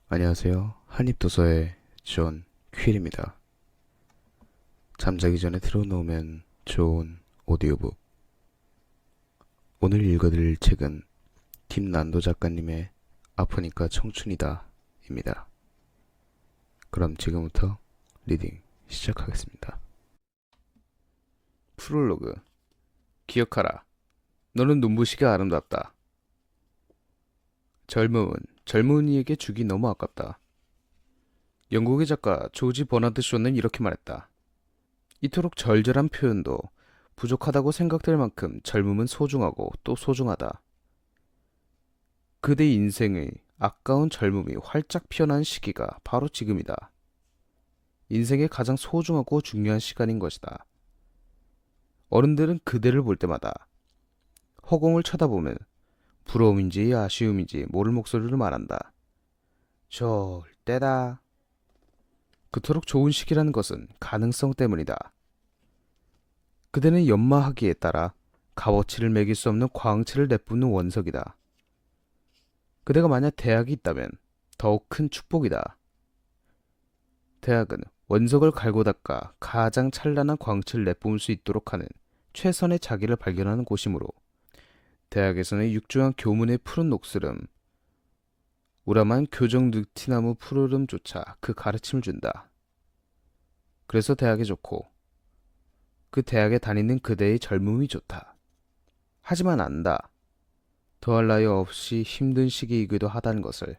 안녕하세요. 한입도서의 존 퀼입니다. 잠자기 전에 틀어놓으면 좋은 오디오북. 오늘 읽어드릴 책은 김난도 작가님의 아프니까 청춘이다 입니다. 그럼 지금부터 리딩 시작하겠습니다. 프롤로그. 기억하라. 너는 눈부시게 아름답다. 젊음은 젊은이에게 주기 너무 아깝다. 영국의 작가 조지 버나드 쇼는 이렇게 말했다. 이토록 절절한 표현도 부족하다고 생각될 만큼 젊음은 소중하고 또 소중하다. 그대 인생의 아까운 젊음이 활짝 피어난 시기가 바로 지금이다. 인생의 가장 소중하고 중요한 시간인 것이다. 어른들은 그대를 볼 때마다 허공을 쳐다보면 부러움인지 아쉬움인지 모를 목소리로 말한다. 좋을 때다. 그토록 좋은 시기라는 것은 가능성 때문이다. 그대는 연마하기에 따라 값어치를 매길 수 없는 광채를 내뿜는 원석이다. 그대가 만약 대학이 있다면 더욱 큰 축복이다. 대학은 원석을 갈고 닦아 가장 찬란한 광채를 내뿜을 수 있도록 하는 최선의 자기를 발견하는 곳이므로 대학에서는 육중한 교문의 푸른 녹슬음, 우람한 교정 느티나무 푸르름조차 그 가르침을 준다. 그래서 대학이 좋고 그 대학에 다니는 그대의 젊음이 좋다. 하지만 안다. 더할 나위 없이 힘든 시기이기도 하다는 것을.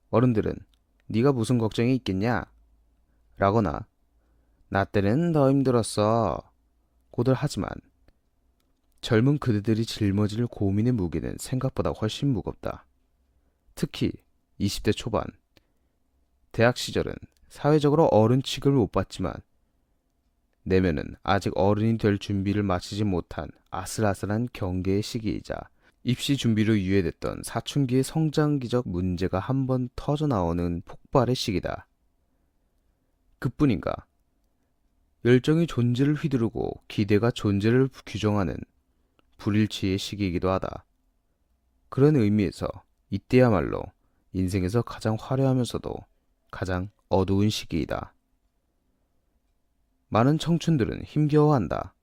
어른들은 네가 무슨 걱정이 있겠냐? 라거나 나 때는 더 힘들었어. 고들 하지만 젊은 그대들이 짊어질 고민의 무게는 생각보다 훨씬 무겁다. 특히 20대 초반. 대학 시절은 사회적으로 어른 취급을 못 받지만 내면은 아직 어른이 될 준비를 마치지 못한 아슬아슬한 경계의 시기이자 입시 준비로 유예됐던 사춘기의 성장기적 문제가 한 번 터져 나오는 폭발의 시기다. 그뿐인가? 열정이 존재를 휘두르고 기대가 존재를 규정하는 불일치의 시기이기도 하다. 그런 의미에서 이때야말로 인생에서 가장 화려하면서도 가장 어두운 시기이다. 많은 청춘들은 힘겨워한다.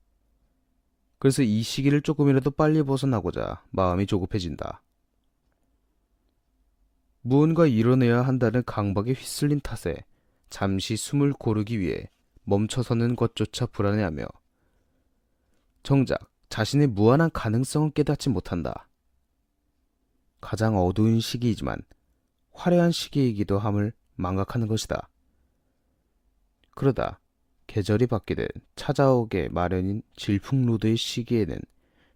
그래서 이 시기를 조금이라도 빨리 벗어나고자 마음이 조급해진다. 무언가 이뤄내야 한다는 강박에 휩쓸린 탓에 잠시 숨을 고르기 위해 멈춰서는 것조차 불안해하며 정작 자신의 무한한 가능성을 깨닫지 못한다. 가장 어두운 시기이지만 화려한 시기이기도 함을 망각하는 것이다. 그러다 계절이 바뀌듯 찾아오게 마련인 질풍노도의 시기에는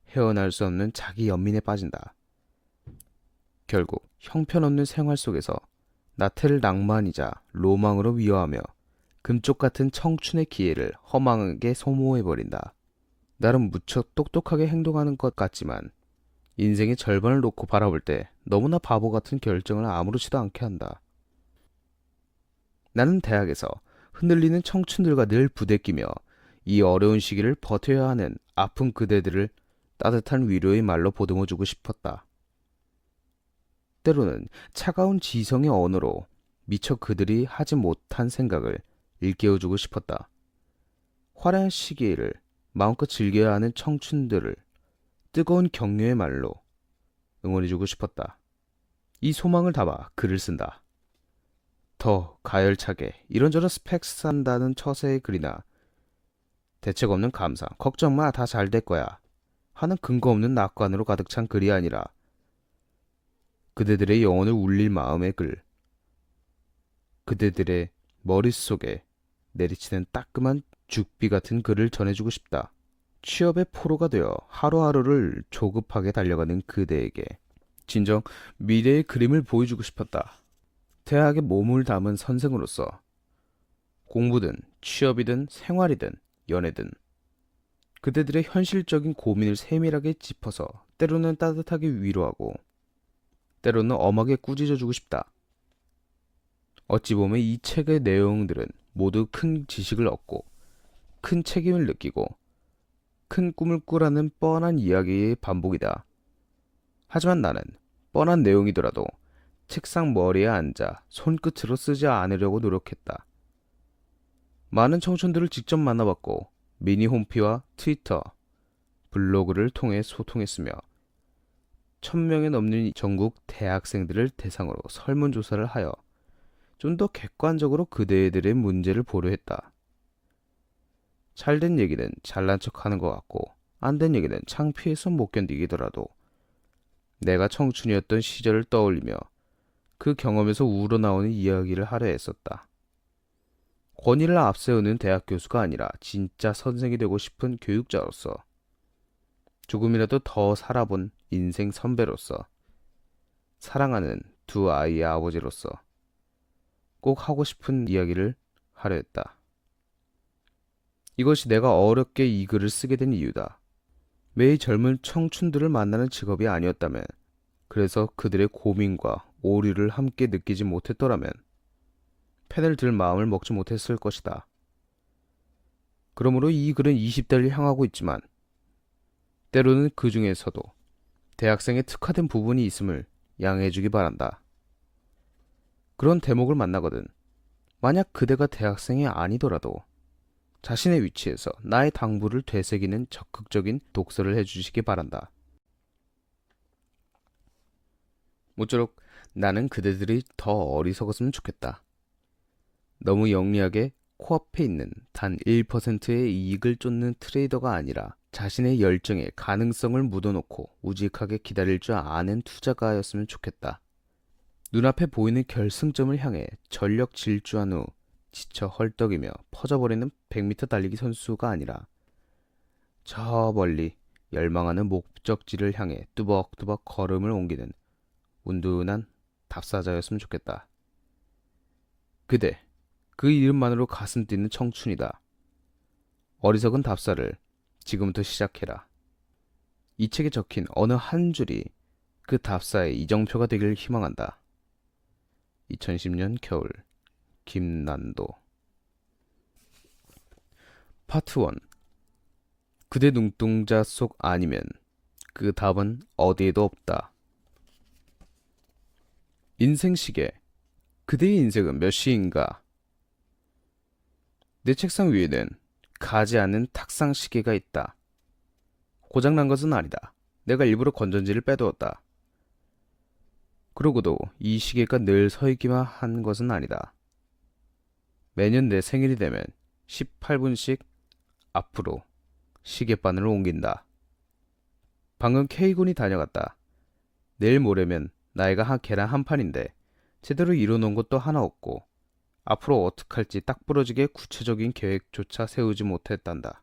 헤어날 수 없는 자기 연민에 빠진다. 결국 형편없는 생활 속에서 나태를 낭만이자 로망으로 위협하며 금쪽 같은 청춘의 기회를 허망하게 소모해버린다. 나름 무척 똑똑하게 행동하는 것 같지만 인생의 절반을 놓고 바라볼 때 너무나 바보 같은 결정을 아무렇지도 않게 한다. 나는 대학에서 흔들리는 청춘들과 늘 부대끼며 이 어려운 시기를 버텨야 하는 아픈 그대들을 따뜻한 위로의 말로 보듬어주고 싶었다. 때로는 차가운 지성의 언어로 미처 그들이 하지 못한 생각을 일깨워주고 싶었다. 화려한 시기를 마음껏 즐겨야 하는 청춘들을 뜨거운 격려의 말로 응원해주고 싶었다. 이 소망을 담아 글을 쓴다. 더 가열차게 이런저런 스펙 산다는 처세의 글이나 대책 없는 감상, 걱정 마, 다 잘 될 거야 하는 근거 없는 낙관으로 가득 찬 글이 아니라 그대들의 영혼을 울릴 마음의 글, 그대들의 머릿속에 내리치는 따끔한 죽비 같은 글을 전해주고 싶다. 취업의 포로가 되어 하루하루를 조급하게 달려가는 그대에게 진정 미래의 그림을 보여주고 싶었다. 대학에 몸을 담은 선생으로서 공부든 취업이든 생활이든 연애든 그대들의 현실적인 고민을 세밀하게 짚어서 때로는 따뜻하게 위로하고 때로는 엄하게 꾸짖어주고 싶다. 어찌 보면 이 책의 내용들은 모두 큰 지식을 얻고 큰 책임을 느끼고 큰 꿈을 꾸라는 뻔한 이야기의 반복이다. 하지만 나는 뻔한 내용이더라도 책상 머리에 앉아 손끝으로 쓰지 않으려고 노력했다. 많은 청춘들을 직접 만나봤고 미니 홈피와 트위터, 블로그를 통해 소통했으며 1000명에 넘는 전국 대학생들을 대상으로 설문조사를 하여 좀 더 객관적으로 그대들의 문제를 보려 했다. 잘된 얘기는 잘난 척하는 것 같고 안 된 얘기는 창피해서 못 견디기더라도 내가 청춘이었던 시절을 떠올리며 그 경험에서 우러나오는 이야기를 하려 했었다. 권위를 앞세우는 대학 교수가 아니라 진짜 선생이 되고 싶은 교육자로서 조금이라도 더 살아본 인생 선배로서 사랑하는 두 아이의 아버지로서 꼭 하고 싶은 이야기를 하려 했다. 이것이 내가 어렵게 이 글을 쓰게 된 이유다. 매일 젊은 청춘들을 만나는 직업이 아니었다면, 그래서 그들의 고민과 오류를 함께 느끼지 못했더라면 펜을 들 마음을 먹지 못했을 것이다. 그러므로 이 글은 20대를 향하고 있지만 때로는 그 중에서도 대학생에 특화된 부분이 있음을 양해해주기 바란다. 그런 대목을 만나거든 만약 그대가 대학생이 아니더라도 자신의 위치에서 나의 당부를 되새기는 적극적인 독서를 해주시기 바란다. 모쪼록 나는 그대들이 더 어리석었으면 좋겠다. 너무 영리하게 코앞에 있는 단 1%의 이익을 쫓는 트레이더가 아니라 자신의 열정에 가능성을 묻어놓고 우직하게 기다릴 줄 아는 투자가였으면 좋겠다. 눈앞에 보이는 결승점을 향해 전력 질주한 후 지쳐 헐떡이며 퍼져버리는 100m 달리기 선수가 아니라 저 멀리 열망하는 목적지를 향해 뚜벅뚜벅 걸음을 옮기는 운둔한 답사자였으면 좋겠다. 그대, 그 이름만으로 가슴 뛰는 청춘이다. 어리석은 답사를 지금부터 시작해라. 이 책에 적힌 어느 한 줄이 그 답사의 이정표가 되기를 희망한다. 2010년 겨울 김난도. 파트 1. 그대 눈동자 속 아니면 그 답은 어디에도 없다. 인생시계. 그대의 인생은 몇 시인가? 내 책상 위에는 가지 않는 탁상 시계가 있다. 고장난 것은 아니다. 내가 일부러 건전지를 빼두었다. 그러고도 이 시계가 늘 서 있기만 한 것은 아니다. 매년 내 생일이 되면 18분씩 앞으로 시계바늘을 옮긴다. 방금 K군이 다녀갔다. 내일 모레면 나이가 계란 한 판인데 제대로 이뤄놓은 것도 하나 없고 앞으로 어떡할지 딱 부러지게 구체적인 계획조차 세우지 못했단다.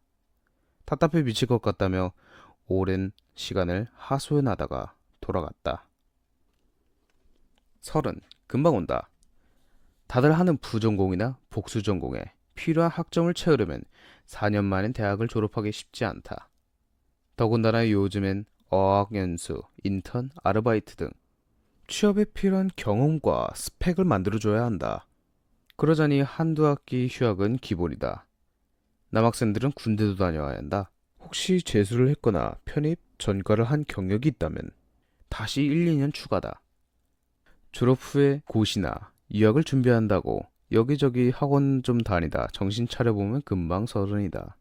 답답해 미칠 것 같다며 오랜 시간을 하소연하다가 돌아갔다. 30. 금방 온다. 다들 하는 부전공이나 복수전공에 필요한 학점을 채우려면 4년 만에 대학을 졸업하기 쉽지 않다. 더군다나 요즘엔 어학연수, 인턴, 아르바이트 등 취업에 필요한 경험과 스펙을 만들어줘야 한다. 그러자니 한두 학기 휴학은 기본이다. 남학생들은 군대도 다녀야 한다. 혹시 재수를 했거나 편입, 전과를 한 경력이 있다면 다시 1, 2년 추가다. 졸업 후에 고시나 유학을 준비한다고 여기저기 학원 좀 다니다 정신 차려보면 금방 30이다.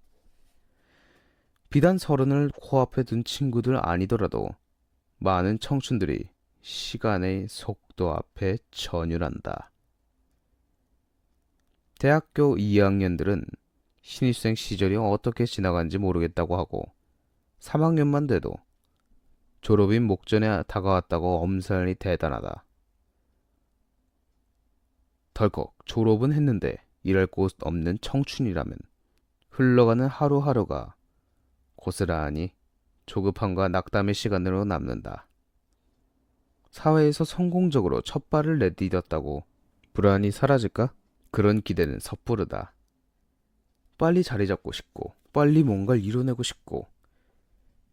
비단 30을 코앞에 둔 친구들 아니더라도 많은 청춘들이 시간의 속도 앞에 전율한다. 대학교 2학년들은 신입생 시절이 어떻게 지나간지 모르겠다고 하고 3학년만 돼도 졸업이 목전에 다가왔다고 엄살이 대단하다. 덜컥 졸업은 했는데 일할 곳 없는 청춘이라면 흘러가는 하루하루가 고스란히 조급함과 낙담의 시간으로 남는다. 사회에서 성공적으로 첫 발을 내디뎠다고 불안이 사라질까? 그런 기대는 섣부르다. 빨리 자리 잡고 싶고 빨리 뭔가를 이뤄내고 싶고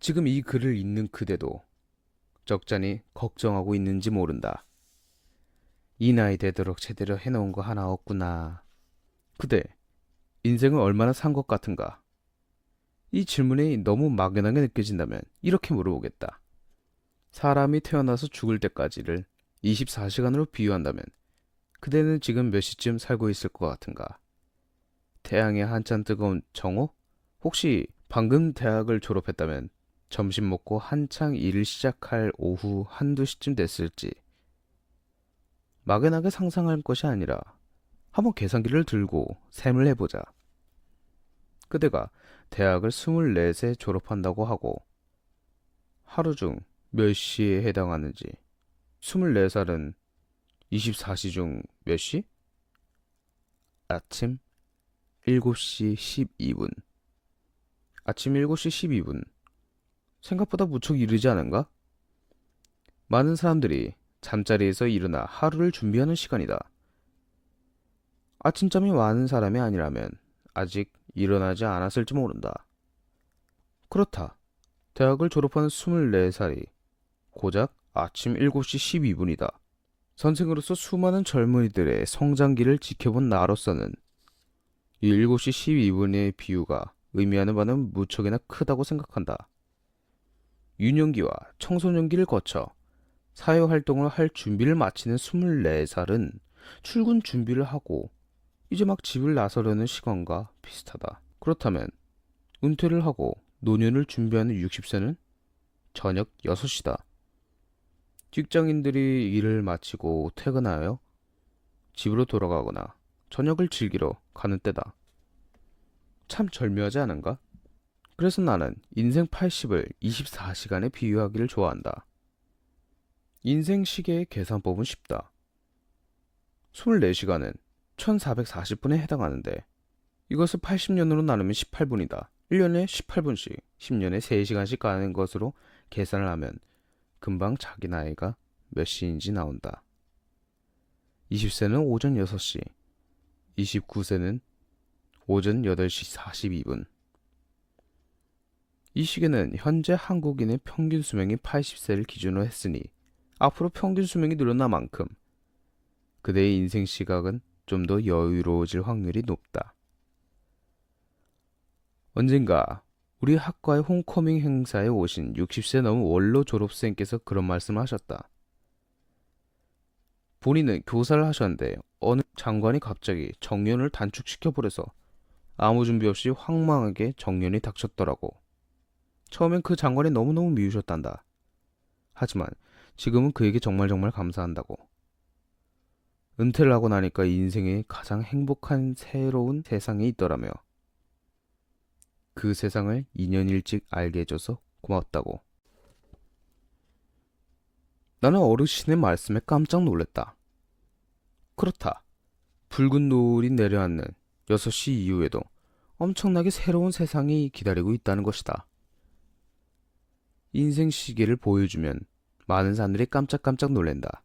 지금 이 글을 읽는 그대도 적잖이 걱정하고 있는지 모른다. 이 나이 되도록 제대로 해놓은 거 하나 없구나. 그대, 인생을 얼마나 산 것 같은가? 이 질문이 너무 막연하게 느껴진다면 이렇게 물어보겠다. 사람이 태어나서 죽을 때까지를 24시간으로 비유한다면 그대는 지금 몇 시쯤 살고 있을 것 같은가? 태양이 한참 뜨거운 정오? 혹시 방금 대학을 졸업했다면 점심 먹고 한창 일을 시작할 오후 한두 시쯤 됐을지 막연하게 상상할 것이 아니라 한번 계산기를 들고 셈을 해보자. 그대가 대학을 24세 졸업한다고 하고 하루 중 몇 시에 해당하는지. 24살은 24시 중 몇 시? 아침 7시 12분. 아침 7시 12분. 생각보다 무척 이르지 않은가? 많은 사람들이 잠자리에서 일어나 하루를 준비하는 시간이다. 아침잠이 많은 사람이 아니라면 아직 일어나지 않았을지 모른다. 그렇다. 대학을 졸업한 24살이 고작 아침 7시 12분이다. 선생으로서 수많은 젊은이들의 성장기를 지켜본 나로서는 이 7시 12분의 비유가 의미하는 바는 무척이나 크다고 생각한다. 유년기와 청소년기를 거쳐 사회활동을 할 준비를 마치는 24살은 출근 준비를 하고 이제 막 집을 나서려는 시간과 비슷하다. 그렇다면 은퇴를 하고 노년을 준비하는 60세는 저녁 6시다. 직장인들이 일을 마치고 퇴근하여 집으로 돌아가거나 저녁을 즐기러 가는 때다. 참 절묘하지 않은가? 그래서 나는 인생 80을 24시간에 비유하기를 좋아한다. 인생 시계의 계산법은 쉽다. 24시간은 1440분에 해당하는데 이것을 80년으로 나누면 18분이다. 1년에 18분씩, 10년에 3시간씩 가는 것으로 계산을 하면 금방 자기 나이가 몇 시인지 나온다. 20세는 오전 6시, 29세는 오전 8시 42분. 이 시계는 현재 한국인의 평균 수명이 80세를 기준으로 했으니 앞으로 평균 수명이 늘어난 만큼 그대의 인생 시각은 좀 더 여유로워질 확률이 높다. 언젠가 우리 학과의 홈커밍 행사에 오신 60세 넘은 원로 졸업생께서 그런 말씀을 하셨다. 본인은 교사를 하셨는데 어느 장관이 갑자기 정년을 단축시켜버려서 아무 준비 없이 황망하게 정년이 닥쳤더라고. 처음엔 그 장관이 너무너무 미우셨단다. 하지만 지금은 그에게 정말 감사한다고. 은퇴를 하고 나니까 인생의 가장 행복한 새로운 세상에 있더라며. 그 세상을 2년 일찍 알게 해줘서 고맙다고. 나는 어르신의 말씀에 깜짝 놀랐다. 그렇다. 붉은 노을이 내려앉는 6시 이후에도 엄청나게 새로운 세상이 기다리고 있다는 것이다. 인생 시계를 보여주면 많은 사람들이 깜짝깜짝 놀란다.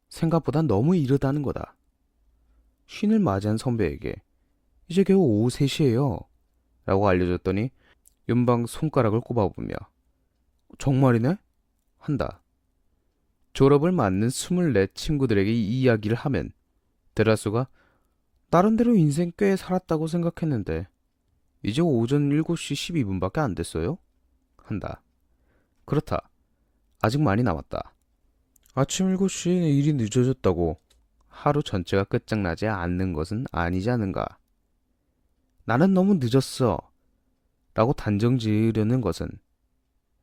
생각보다 너무 이르다는 거다. 쉰을 맞이한 선배에게 이제 겨우 오후 3시예요 라고 알려줬더니 연방 손가락을 꼽아보며 정말이네? 한다. 졸업을 맞는 24 친구들에게 이 이야기를 하면 대다수가 나름대로 인생 꽤 살았다고 생각했는데 이제 오전 7시 12분밖에 안 됐어요? 한다. 그렇다. 아직 많이 남았다. 아침 7시에 일이 늦어졌다고 하루 전체가 끝장나지 않는 것은 아니지 않은가. 나는 너무 늦었어 라고 단정 지으려는 것은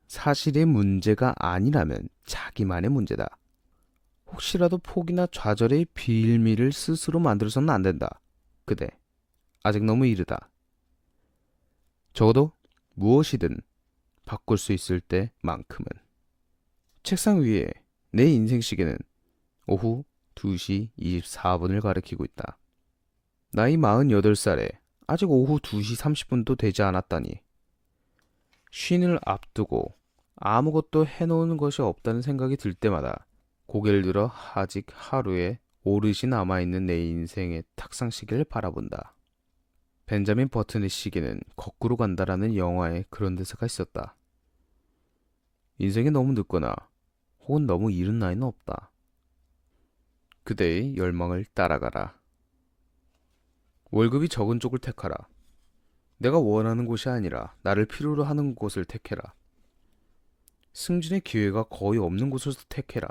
사실의 문제가 아니라면 자기만의 문제다. 혹시라도 포기나 좌절의 빌미를 스스로 만들어서는 안 된다. 그대, 아직 너무 이르다. 적어도 무엇이든 바꿀 수 있을 때만큼은. 책상 위에 내 인생 시계는 오후 2시 24분을 가리키고 있다. 나이 48살에 아직 오후 2시 30분도 되지 않았다니. 쉰을 앞두고 아무것도 해놓은 것이 없다는 생각이 들 때마다 고개를 들어 아직 하루에 오롯이 남아있는 내 인생의 탁상 시계를 바라본다. 벤자민 버튼의 시계는 거꾸로 간다라는 영화에 그런 대사가 있었다. 인생이 너무 늦거나 혹은 너무 이른 나이는 없다. 그대의 열망을 따라가라. 월급이 적은 쪽을 택하라. 내가 원하는 곳이 아니라 나를 필요로 하는 곳을 택해라. 승진의 기회가 거의 없는 곳을 택해라.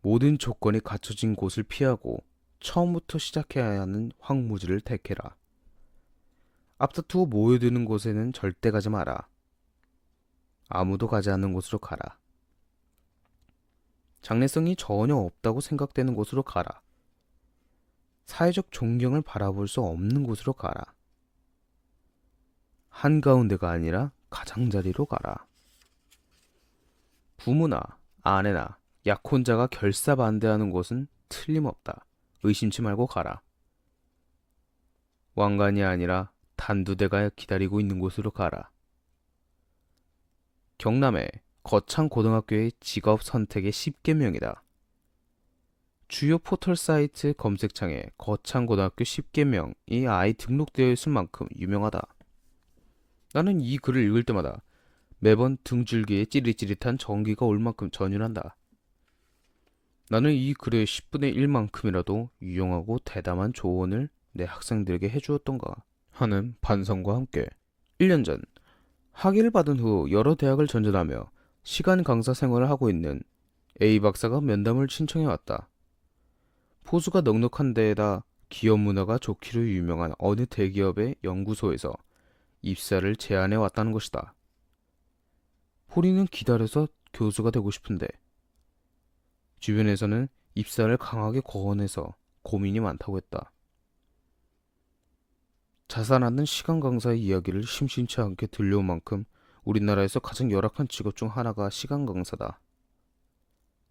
모든 조건이 갖춰진 곳을 피하고 처음부터 시작해야 하는 황무지를 택해라. 앞다투어 모여드는 곳에는 절대 가지 마라. 아무도 가지 않는 곳으로 가라. 장래성이 전혀 없다고 생각되는 곳으로 가라. 사회적 존경을 바라볼 수 없는 곳으로 가라. 한가운데가 아니라 가장자리로 가라. 부모나 아내나 약혼자가 결사반대하는 곳은 틀림없다. 의심치 말고 가라. 왕관이 아니라 단두대가 기다리고 있는 곳으로 가라. 경남의 거창고등학교의 직업 선택의 10계명이다. 주요 포털 사이트 검색창에 거창고등학교 10계명이 아예 등록되어 있을 만큼 유명하다. 나는 이 글을 읽을 때마다 매번 등줄기에 찌릿찌릿한 전기가 올 만큼 전율한다. 나는 이 글의 10분의 1만큼이라도 유용하고 대담한 조언을 내 학생들에게 해주었던가 하는 반성과 함께 1년 전 학위를 받은 후 여러 대학을 전전하며 시간 강사 생활을 하고 있는 A 박사가 면담을 신청해 왔다. 포수가 넉넉한 데에다 기업 문화가 좋기로 유명한 어느 대기업의 연구소에서 입사를 제안해 왔다는 것이다. 포리는 기다려서 교수가 되고 싶은데 주변에서는 입사를 강하게 거론해서 고민이 많다고 했다. 자살하는 시간 강사의 이야기를 심심치 않게 들려온 만큼 우리나라에서 가장 열악한 직업 중 하나가 시간 강사다.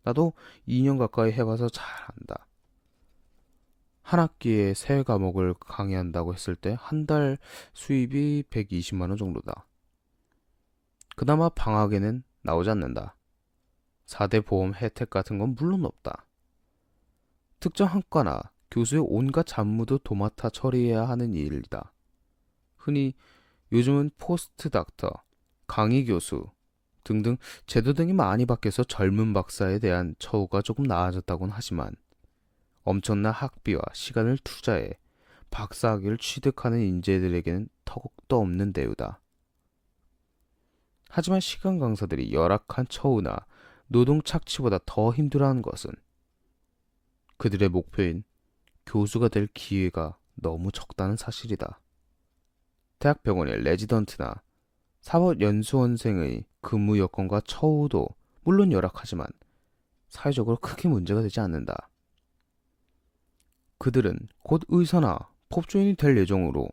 나도 2년 가까이 해봐서 잘 안다. 한 학기에 3과목을 강의한다고 했을 때 한 달 수입이 120만 원 정도다. 그나마 방학에는 나오지 않는다. 4대 보험 혜택 같은 건 물론 없다. 특정 학과나 교수의 온갖 잡무도 도맡아 처리해야 하는 일이다. 흔히 요즘은 포스트 닥터, 강의 교수 등등 제도 등이 많이 바뀌어서 젊은 박사에 대한 처우가 조금 나아졌다곤 하지만 엄청난 학비와 시간을 투자해 박사학위를 취득하는 인재들에게는 턱도 없는 대우다. 하지만 시간 강사들이 열악한 처우나 노동 착취보다 더 힘들어하는 것은 그들의 목표인 교수가 될 기회가 너무 적다는 사실이다. 대학병원의 레지던트나 사법연수원생의 근무 여건과 처우도 물론 열악하지만 사회적으로 크게 문제가 되지 않는다. 그들은 곧 의사나 법조인이 될 예정으로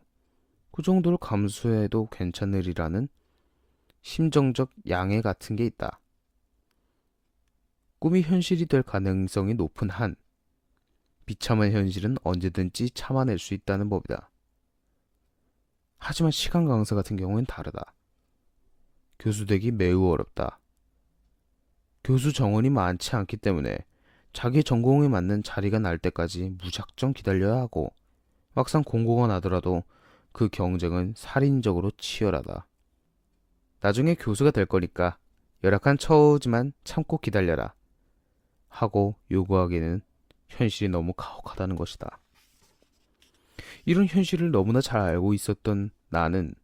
그 정도를 감수해도 괜찮으리라는 심정적 양해 같은 게 있다. 꿈이 현실이 될 가능성이 높은 한 비참한 현실은 언제든지 참아낼 수 있다는 법이다. 하지만 시간 강사 같은 경우엔 다르다. 교수 되기 매우 어렵다. 교수 정원이 많지 않기 때문에 자기 전공에 맞는 자리가 날 때까지 무작정 기다려야 하고 막상 공고가 나더라도 그 경쟁은 살인적으로 치열하다. 나중에 교수가 될 거니까 열악한 처우지만 참고 기다려라 하고 요구하기에는 현실이 너무 가혹하다는 것이다. 이런 현실을 너무나 잘 알고 있었던 나는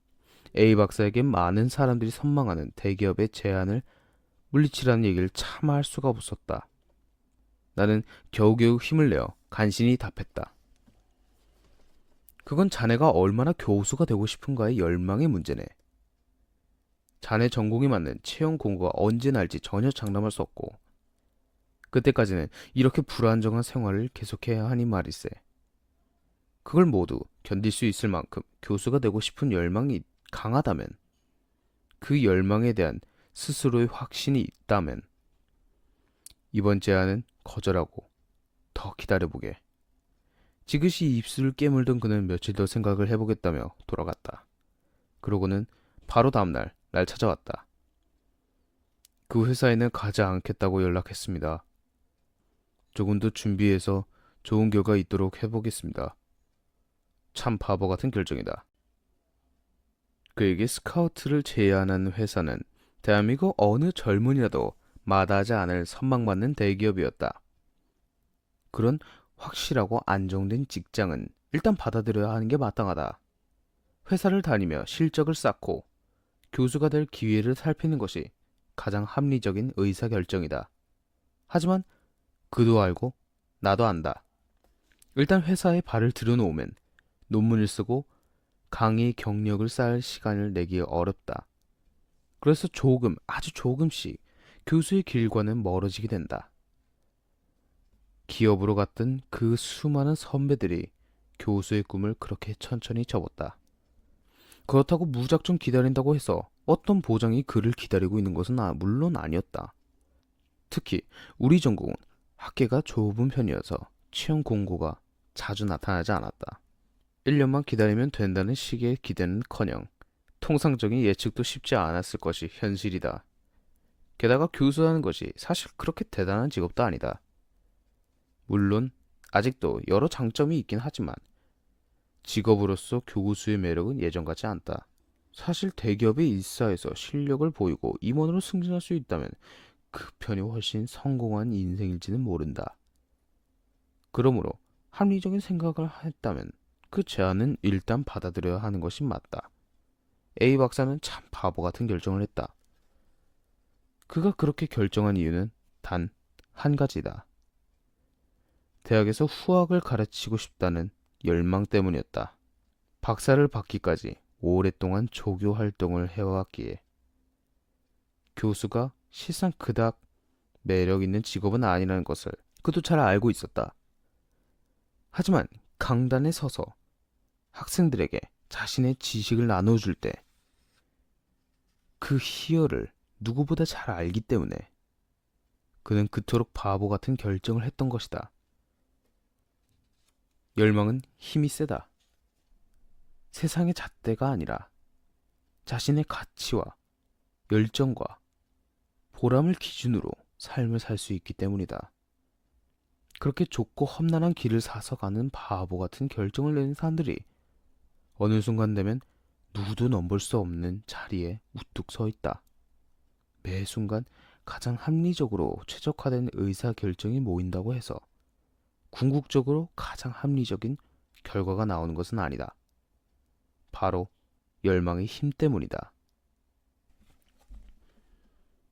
A 박사에게 많은 사람들이 선망하는 대기업의 제안을 물리치라는 얘기를 차마 할 수가 없었다. 나는 겨우겨우 힘을 내어 간신히 답했다. 그건 자네가 얼마나 교수가 되고 싶은가의 열망의 문제네. 자네 전공에 맞는 채용 공고가 언제 날지 전혀 장담할 수 없고 그때까지는 이렇게 불안정한 생활을 계속해야 하니 말일세. 그걸 모두 견딜 수 있을 만큼 교수가 되고 싶은 열망이 강하다면, 그 열망에 대한 스스로의 확신이 있다면 이번 제안은 거절하고 더 기다려보게. 지그시 입술을 깨물던 그는 며칠 더 생각을 해보겠다며 돌아갔다. 그러고는 바로 다음날 날 찾아왔다. 그 회사에는 가지 않겠다고 연락했습니다. 조금 더 준비해서 좋은 결과 있도록 해보겠습니다. 참 바보 같은 결정이다. 그에게 스카우트를 제안한 회사는 대한민국 어느 젊은이라도 마다하지 않을 선망받는 대기업이었다. 그런 확실하고 안정된 직장은 일단 받아들여야 하는 게 마땅하다. 회사를 다니며 실적을 쌓고 교수가 될 기회를 살피는 것이 가장 합리적인 의사결정이다. 하지만 그도 알고 나도 안다. 일단 회사에 발을 들여놓으면 논문을 쓰고 강의 경력을 쌓을 시간을 내기 어렵다. 그래서 조금, 아주 조금씩 교수의 길과는 멀어지게 된다. 기업으로 갔던 그 수많은 선배들이 교수의 꿈을 그렇게 천천히 접었다. 그렇다고 무작정 기다린다고 해서 어떤 보장이 그를 기다리고 있는 것은 물론 아니었다. 특히 우리 전공은 학계가 좁은 편이어서 채용 공고가 자주 나타나지 않았다. 1년만 기다리면 된다는 식의 기대는커녕 통상적인 예측도 쉽지 않았을 것이 현실이다. 게다가 교수라는 것이 사실 그렇게 대단한 직업도 아니다. 물론 아직도 여러 장점이 있긴 하지만 직업으로서 교수의 매력은 예전 같지 않다. 사실 대기업의 일사에서 실력을 보이고 임원으로 승진할 수 있다면 그 편이 훨씬 성공한 인생일지는 모른다. 그러므로 합리적인 생각을 했다면 그 제안은 일단 받아들여야 하는 것이 맞다. A 박사는 참 바보 같은 결정을 했다. 그가 그렇게 결정한 이유는 단 한 가지다. 대학에서 후학을 가르치고 싶다는 열망 때문이었다. 박사를 받기까지 오랫동안 조교 활동을 해왔기에 교수가 실상 그닥 매력 있는 직업은 아니라는 것을 그도 잘 알고 있었다. 하지만 강단에 서서 학생들에게 자신의 지식을 나눠줄 때 그 희열을 누구보다 잘 알기 때문에 그는 그토록 바보 같은 결정을 했던 것이다. 열망은 힘이 세다. 세상의 잣대가 아니라 자신의 가치와 열정과 보람을 기준으로 삶을 살 수 있기 때문이다. 그렇게 좁고 험난한 길을 사서 가는 바보 같은 결정을 내는 사람들이 어느 순간 되면 누구도 넘볼 수 없는 자리에 우뚝 서 있다. 매 순간 가장 합리적으로 최적화된 의사 결정이 모인다고 해서 궁극적으로 가장 합리적인 결과가 나오는 것은 아니다. 바로 열망의 힘 때문이다.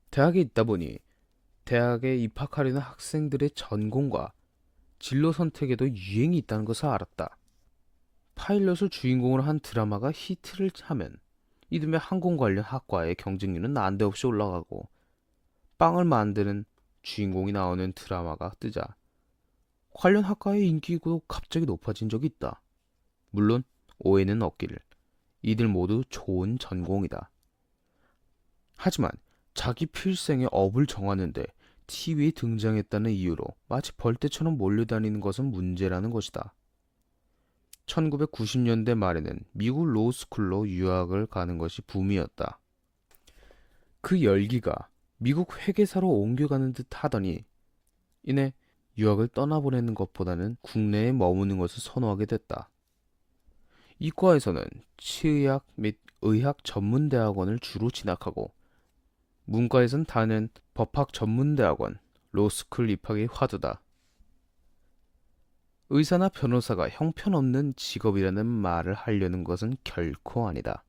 대학에 있다 보니 대학에 입학하려는 학생들의 전공과 진로 선택에도 유행이 있다는 것을 알았다. 파일럿을 주인공으로 한 드라마가 히트를 하면 이듬해 항공 관련 학과의 경쟁률은 난데없이 올라가고 빵을 만드는 주인공이 나오는 드라마가 뜨자 관련 학과의 인기도 갑자기 높아진 적이 있다. 물론 오해는 없기를. 이들 모두 좋은 전공이다. 하지만 자기 필생의 업을 정하는데 TV에 등장했다는 이유로 마치 벌떼처럼 몰려다니는 것은 문제라는 것이다. 1990년대 말에는 미국 로스쿨로 유학을 가는 것이 붐이었다. 그 열기가 미국 회계사로 옮겨가는 듯 하더니 이내 유학을 떠나보내는 것보다는 국내에 머무는 것을 선호하게 됐다. 이과에서는 치의학 및 의학 전문대학원을 주로 진학하고 문과에선 다른 법학 전문대학원, 로스쿨 입학이 화두다. 의사나 변호사가 형편없는 직업이라는 말을 하려는 것은 결코 아니다.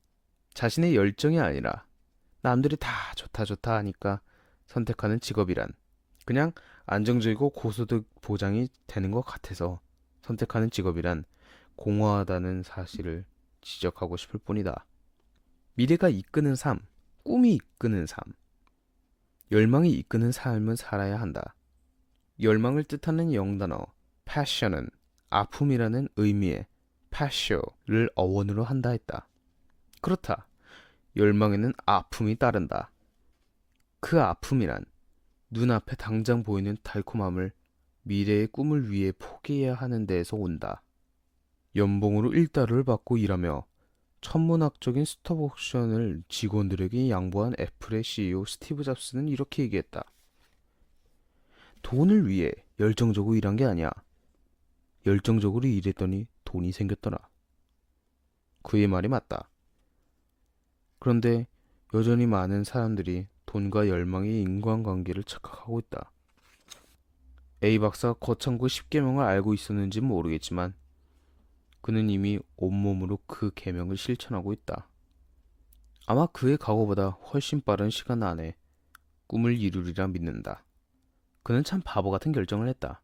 자신의 열정이 아니라 남들이 다 좋다 좋다 하니까 선택하는 직업이란 그냥 안정적이고 고소득 보장이 되는 것 같아서 선택하는 직업이란 공허하다는 사실을 지적하고 싶을 뿐이다. 미래가 이끄는 삶, 꿈이 이끄는 삶, 열망이 이끄는 삶을 살아야 한다. 열망을 뜻하는 영단어 passion은 아픔이라는 의미의 passio를 어원으로 한다 했다. 그렇다. 열망에는 아픔이 따른다. 그 아픔이란 눈앞에 당장 보이는 달콤함을 미래의 꿈을 위해 포기해야 하는 데에서 온다. 연봉으로 일달러를 받고 일하며 천문학적인 스톡옵션을 직원들에게 양보한 애플의 CEO 스티브 잡스는 이렇게 얘기했다. 돈을 위해 열정적으로 일한 게 아니야. 열정적으로 일했더니 돈이 생겼더라. 그의 말이 맞다. 그런데 여전히 많은 사람들이 돈과 열망의 인과관계를 착각하고 있다. A 박사가 거창구 10계명을 알고 있었는지는 모르겠지만 그는 이미 온몸으로 그 계명을 실천하고 있다. 아마 그의 각오보다 훨씬 빠른 시간 안에 꿈을 이루리라 믿는다. 그는 참 바보 같은 결정을 했다.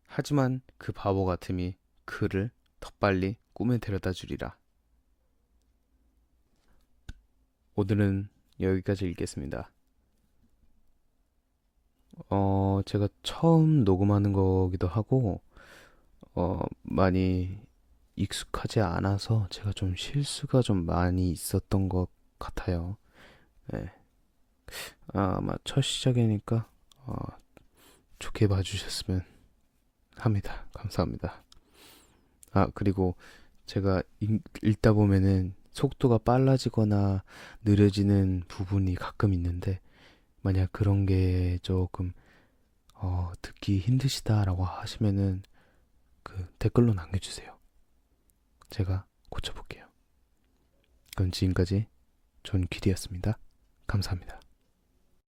하지만 그 바보 같음이 그를 더 빨리 꿈에 데려다 주리라. 오늘은 여기까지 읽겠습니다. 제가 처음 녹음하는 거기도 하고, 많이 익숙하지 않아서 제가 좀 실수가 좀 많이 있었던 것 같아요. 네. 아마 첫 시작이니까, 좋게 봐주셨으면 합니다. 감사합니다. 그리고 제가 읽다 보면은 속도가 빨라지거나 느려지는 부분이 가끔 있는데, 만약 그런 게 조금, 듣기 힘드시다라고 하시면은 그 댓글로 남겨주세요. 제가 고쳐볼게요. 그럼 지금까지 존 퀴리였습니다. 감사합니다.